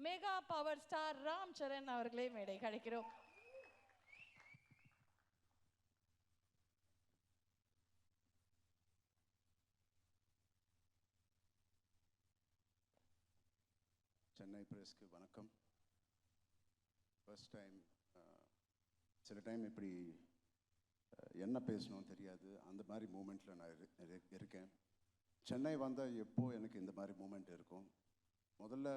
Mega power star Ram Charan அவர்களே மேடை கிடைக்கிறோம். சென்னை பிரஸ்க்கு வணக்கம். ஃபர்ஸ்ட் டைம் சில டைம் இப்படி என்ன பேசணும்னு தெரியாது, அந்த மாதிரி மூமெண்ட்டில் நான் இருக்கேன். சென்னை வந்தால் எப்போ எனக்கு இந்த மாதிரி மூமெண்ட் இருக்கும். முதல்ல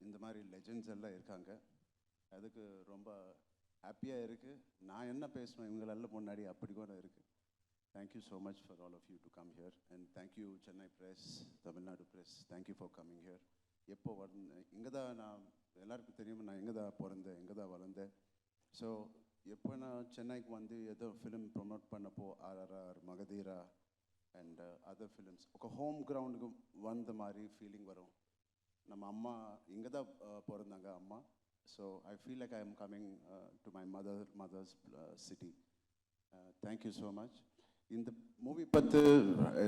இந்த மாதிரி லெஜெண்ட்ஸ் எல்லாம் இருக்காங்க, அதுக்கு ரொம்ப ஹாப்பியாக இருக்குது. நான் என்ன பேசணும் இவங்களெல்லாம் முன்னாடி அப்படி கூட இருக்குது. Thank you so much for all of you to come here and thank you Chennai press, Tamil Nadu press, thank you for coming here. எப்போ இங்கே தான் நான் எல்லாருக்கும் தெரியும், நான் எங்கே தான் பிறந்தேன், எங்கே தான் வளர்ந்தேன். ஸோ எப்போ நான் சென்னைக்கு வந்து ஏதோ ஃபிலிம் ப்ரொமோட் பண்ணப்போ RRR, Magadheera and other films ఒక ஹோம் கிரவுண்டுக்கு வந்த மாதிரி ஃபீலிங் வரும். நம்ம அம்மா இங்கே தான் பிறந்தாங்க அம்மா. So I feel like I am coming to my mother's city. Thank you so much. இந்த மூவி பற்றி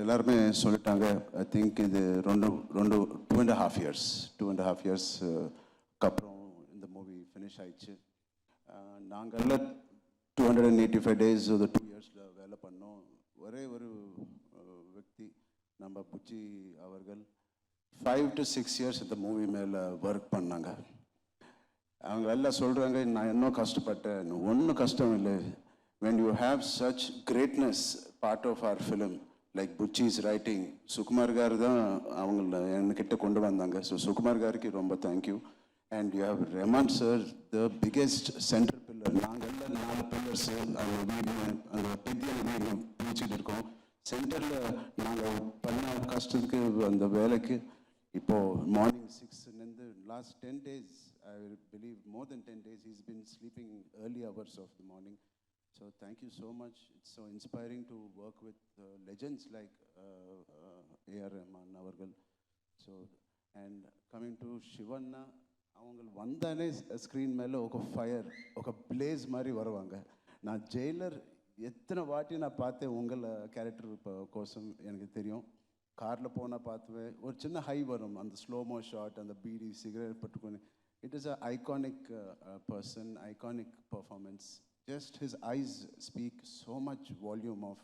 எல்லாருமே சொல்லிட்டாங்க. ஐ திங்க் இது ரெண்டு 2.5 இயர்ஸ்க்கு அப்புறம் இந்த மூவி ஃபினிஷ் ஆயிடுச்சு. நாங்கள்லாம் 285 days ஒரு 2 இயர்ஸில் வேலை பண்ணோம். ஒரே ஒரு व्यक्ति நம்ம புச்சி அவர்கள் 5 to 6 years இந்த மூவி மேலே ஒர்க் பண்ணாங்க. அவங்க எல்லாம் சொல்கிறாங்க நான் இன்னும் கஷ்டப்பட்டேன். ஒன்றும் கஷ்டம் இல்லை. when you have such greatness part of our film like Buchi's writing, Sukumar garu தான் அவங்கள என்கிட்ட கொண்டு வந்தாங்க. ஸோ சுகுமார் காருக்கு ரொம்ப thank you. And you have Raman sir, the biggest central pillar. நாங்கள்லாம் 4 pillars அந்த வீடு அந்த பெரிய வீடு பிடிச்சிட்டு இருக்கோம். சென்டரில் நாங்கள் பண்ண கஷ்டத்துக்கு அந்த வேலைக்கு இப்போது morning 6 last 10 days, I believe more than 10 days, he's been sleeping early hours of the morning. So thank you so much. It's so inspiring to work with legends like A.R. Rahman avargal. So and coming to Shivanna, avangal vandane screen mele oka fire oka blaze mari varuvanga. Na jailer எத்தனை வாட்டி நான் பார்த்தேன் உங்கள் character கோசம் எனக்கு தெரியும். காரில் போனால் பார்த்துவேன், ஒரு சின்ன ஹை வரும், அந்த ஸ்லோமோ ஷாட், அந்த பீடி சிகரெட் பட்டுக்கொண்டு. It is a iconic person, iconic performance. Just his eyes speak so much volume of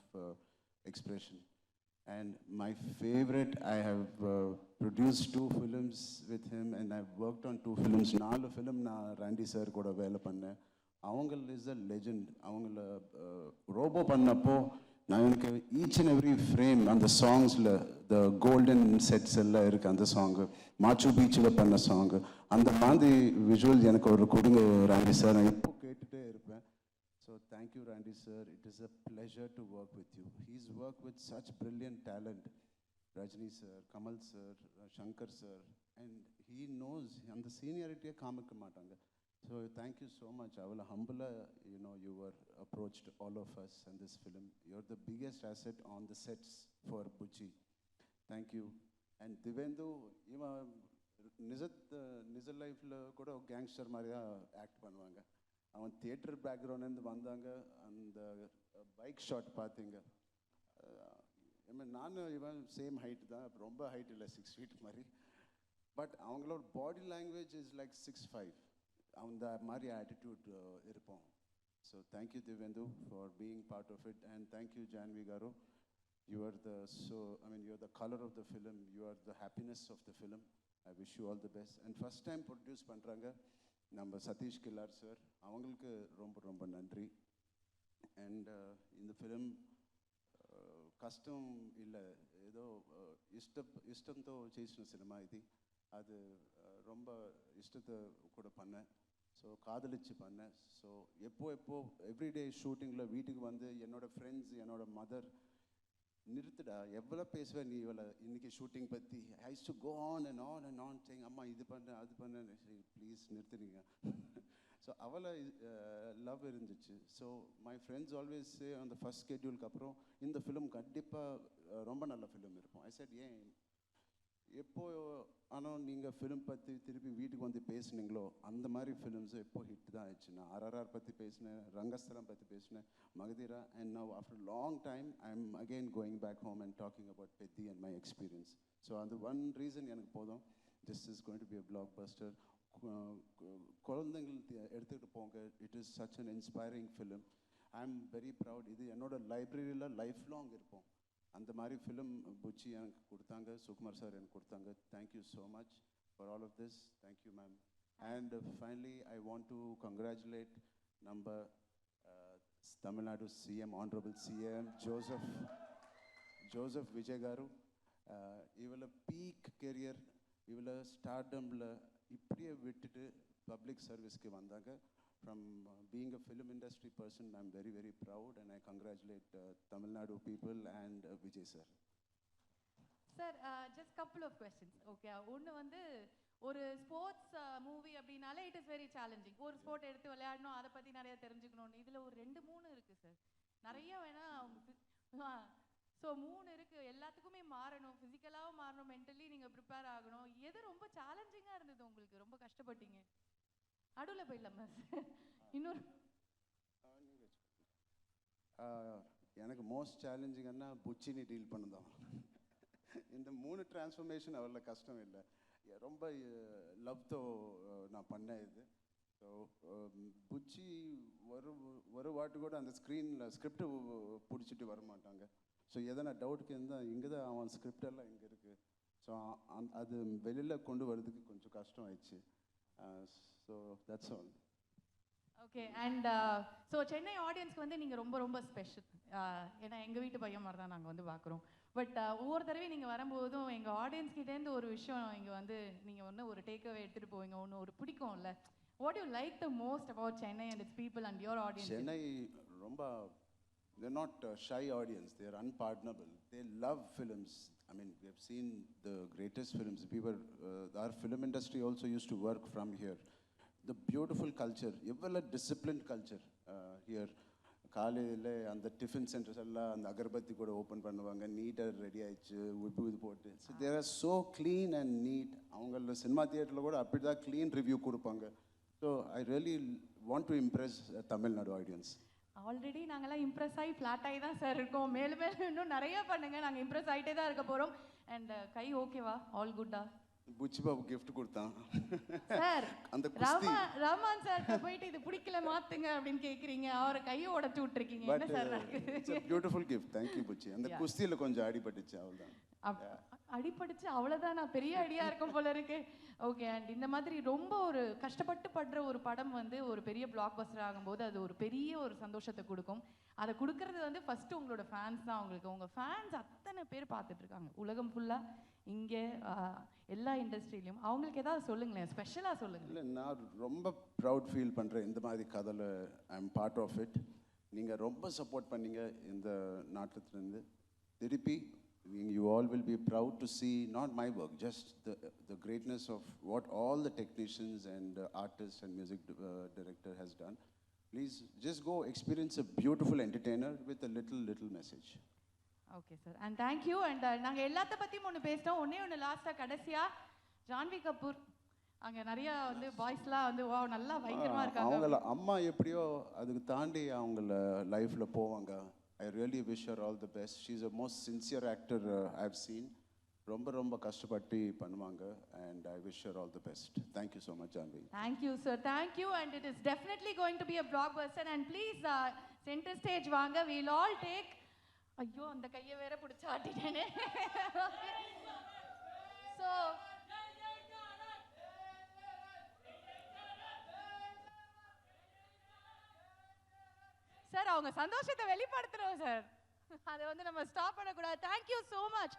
expression. And my favorite, I have produced 2 films with him and I've worked on 2 films. 4 film na Randy sir kuda vela panna. Avangal is a legend. Avangala robo pannappo na enakku each and every frame and the songs la the golden sets ella irukku. And the song Machu Beach la panna song and the visual enakku oru kudunga Randy sir, na eppo kettute irupen. So thank you Randy sir, it is a pleasure to work with you. He's worked with such brilliant talent, Rajni sir, Kamal sir, Shankar sir, and he knows and the seniority kaamikka maatanga. So thank you so much. I will humble, you were approached all of us in this film. You're the biggest asset on the sets for Buchi. Thank you. And Divendu, நிஜ லைஃப்பில் கூட gangster மாதிரியா act பண்ணுவாங்க. அவன் theatre பேக்ரவுண்ட்லேருந்து வந்தாங்க. அந்த bike shot பார்த்தீங்க. நானும் இவன் சேம் ஹைட் தான், ரொம்ப ஹைட் இல்லை, 6 feet மாதிரி. பட் அவங்களோட பாடி லாங்குவேஜ் இஸ் லைக் 6'5". அந்த மாதிரி ஆட்டிடியூட் இருப்போம். So thank you Divyendu for being part of it. And thank you Janhvi garu. You are the you are the colour of the film, you are the happiness of the film. I wish you all the best. And first time produce பண்ணுறாங்க நம்ம Satish கில்லார் sir, அவங்களுக்கு ரொம்ப ரொம்ப நன்றி. And இந்த film కష్టం இல்லை, ఏదో ఇష్టంతో చేసిన సినిమా ఇది. அது ரொம்ப இஷ்டத்தை கூட பண்ணேன். ஸோ காதலிச்சு பண்ணேன். ஸோ எப்போ எவ்ரிடே ஷூட்டிங்கில் வீட்டுக்கு வந்து என்னோடய ஃப்ரெண்ட்ஸ், என்னோடய மதர், நிறுத்துடா எவ்வளோ பேசுவேன் நீ இவளை இன்றைக்கி ஷூட்டிங் பற்றி, I do go on and on and on saying அம்மா இது பண்ண அது பண்ண, ப்ளீஸ் நிறுத்துறீங்க. ஸோ அவளை லவ் இருந்துச்சு. So my friends always say அந்த ஃபஸ்ட் ஸ்கெட்யூலுக்கு அப்புறம் இந்த ஃபிலிம் கண்டிப்பாக ரொம்ப நல்ல ஃபிலிம் இருக்கும். ஐ செட் ஏன் எப்போ ஆனால் நீங்கள் ஃபிலிம் பற்றி திருப்பி வீட்டுக்கு வந்து பேசுனீங்களோ அந்த மாதிரி ஃபிலிம்ஸு எப்போ ஹிட் தான் ஆயிடுச்சு. நான் ஆர்ஆர்ஆர் பற்றி பேசினேன், ரங்கஸ்தலம் பற்றி பேசினேன், Magadheera. And now after long time I am again going back home and talking about Peddi and my experience. So அந்த ஒன் ரீசன் எனக்கு போதும். This is going to be a blockbuster. குழந்தைங்களுக்கு எடுத்துக்கிட்டு போங்க. It is such an inspiring film. I am very proud. இது என்னோட லைப்ரரியில் life long இருப்போம். அந்த மாதிரி ஃபிலிம் புச்சி எனக்கு கொடுத்தாங்க, சுகுமார் சார் எனக்கு கொடுத்தாங்க. Thank you so much for all of this. Thank you ma'am. And finally I want to congratulate நம்ம Tamil Nadu CM, honourable CM Joseph Vijay గారు. இவளை பீக் கெரியர், இவளை ஸ்டார்டமில் இப்படியே விட்டுட்டு பப்ளிக் சர்வீஸ்க்கு வந்தாங்க. From being a film industry person, I'm very, very proud, and I congratulate Tamil Nadu people and Vijay sir. Sir, just couple of questions. Okay, ஒன்று வந்து ஒரு sports movie அப்படின்னாலே இட் இஸ் வெரி சேலஞ்சிங். ஒரு sport எடுத்து விளையாடணும், அதை பற்றி நிறைய தெரிஞ்சுக்கணும். இதில் ஒரு 2-3 இருக்குது சார். நிறைய வேணா ஸோ 3 இருக்குது. எல்லாத்துக்குமே மாறணும், ஃபிசிக்கலாகவும் மாறணும், மென்டலி நீங்கள் ப்ரிப்பேர் ஆகணும். எது ரொம்ப சேலஞ்சிங்காக இருந்தது உங்களுக்கு? ரொம்ப கஷ்டப்பட்டீங்க? நடுவில் போயிடலாமா இன்னொரு? எனக்கு மோஸ்ட் சேலஞ்சிங்கன்னா புச்சினி டீல் பண்ணுதான். இந்த 3 டிரான்ஸ்ஃபர்மேஷன் அவ்வளோ கஷ்டம் இல்லை. ரொம்ப லவ்தோ நான் பண்ணேன் இது. ஸோ புச்சி ஒரு வாட்டு கூட அந்த ஸ்கிரிப்டு பிடிச்சிட்டு வர மாட்டாங்க. ஸோ எதனா டவுட்டுக்கு இருந்தால் இங்கே தான் அவன் ஸ்கிரிப்ட் எல்லாம் இங்கே இருக்குது. ஸோ அது வெளியில் கொண்டு வரதுக்கு கொஞ்சம் கஷ்டம் ஆயிடுச்சு. So that's all. Okay. And so Chennai ஆடியன்ஸ்க்கு வந்து நீங்கள் ரொம்ப ரொம்ப ஸ்பெஷல். ஏன்னா எங்கள் வீட்டு பையன் மாதிரி தான் நாங்கள் வந்து பார்க்குறோம். பட் ஒவ்வொரு தடவையும் நீங்கள் வரும்போதும் எங்கள் ஆடியன்ஸ்கிட்டேருந்து ஒரு விஷயம் இங்கே வந்து நீங்கள் ஒன்று ஒரு டேக்அவே எடுத்துகிட்டு போவீங்க, ஒன்று ஒரு பிடிக்கும்ல. What you like the most about Chennai and it's people and your audience? Chennai ரொம்ப, they're not shy audience, they're unpardonable. They love films. I mean, we have seen the greatest films. Our film industry also used to work from here. The beautiful culture, evala disciplined culture here. காலையில் அந்த tiffin centres எல்லாம் அந்த அகர்பத்தி கூட open பண்ணுவாங்க, நீட்டாக ready ஆயிடுச்சு, உப்பு இது போட்டு. So there are so clean and neat. அவங்கள சினிமா தியேட்டரில் கூட அப்படி தான் க்ளீன் ரிவ்யூ கொடுப்பாங்க. So I really want to impress Tamil Nadu audience. Already நாங்கள்லாம் இம்ப்ரெஸ் ஆகி ஃப்ளாட் ஆகி தான் சார் இருக்கோம். மேலும் மேலும் இன்னும் நிறைய பண்ணுங்க, நாங்கள் இம்ப்ரெஸ் ஆகிட்டே தான் இருக்க போகிறோம். அண்ட் கை ஓகேவா? ஆல் குட்டா? புச்சி பாபு கிஃப்ட் கொடுத்தான் சார். அந்த ரஹ்மான் சார் போயிட்டு இது பிடிக்கல மாத்துங்க அப்படின்னு கேக்குறீங்க, அவரை கையை உடைச்சு விட்டுருக்கீங்க. என்ன sir? It's a beautiful gift. Thank you Buchi. அந்த குஸ்தியில கொஞ்சம் அடிபட்டுச்சு, அவ்வளவுதான். அடிபட்டுச்சு அவ்வளவுதான். நான் பெரிய அடியா இருக்கும் போல இருக்கு. ஓகே. அண்ட் இந்த மாதிரி ரொம்ப ஒரு கஷ்டப்பட்டு படுற ஒரு படம் வந்து ஒரு பெரிய பிளாக் பஸ்டர் ஆகும்போது அது ஒரு பெரிய ஒரு சந்தோஷத்தை கொடுக்கும். அதை கொடுக்கறது வந்து ஃபர்ஸ்ட் உங்களோட ஃபேன்ஸ் தான். உங்களுக்கு உங்க ஃபேன்ஸ் அத்தனை பேர் பார்த்துட்டு இருக்காங்க உலகம் ஃபுல்லா, இங்கே எல்லா இண்டஸ்ட்ரியிலையும். அவங்களுக்கு ஏதாவது சொல்லுங்களேன், ஸ்பெஷலாக சொல்லுங்கள். இல்லை, நான் ரொம்ப ப்ரவுட் ஃபீல் பண்ணுறேன் இந்த மாதிரி கதையில் I am part of it. நீங்கள் ரொம்ப சப்போர்ட் பண்ணீங்க இந்த நாட்டிலேருந்து. திருப்பி you all will be proud to see not my work, just the greatness of what all the technicians and artists and music director has done. Please just go experience a beautiful entertainer with a little message. Okay sir. And thank you. And நாங்கள் எல்லாத்த பற்றியும் ஒன்று பேசிட்டோம். ஒன்று லாஸ்ட்டாக கடைசியாக ஜான்வி கபூர், அங்கே நிறையா வந்து பாய்ஸ்லாம் வந்து வா நல்லா பயங்கரமாக இருக்காங்க. அவங்கள அம்மா எப்படியோ அதுக்கு தாண்டி அவங்கள லைஃப்பில் போவாங்க. I really wish her all the best. She's the most sincere actor I've seen. ரொம்ப கஷ்டப்பட்டு பண்ணுவாங்க. And I wish her all the best. Thank you so much, Janvi. Thank you, sir. Thank you. And it is definitely going to be a blockbuster. And please, center stage வாங்க. We'll all take. ஐயோ, அந்த கையை வேற பிடிச்சி ஆட்டிட்டேனே. So sir, அவங்க சந்தோஷத்தை வெளிப்படுத்துறோம் sir. அதை வந்து நம்ம ஸ்டாப் பண்ணக்கூடாது. Thank you so much.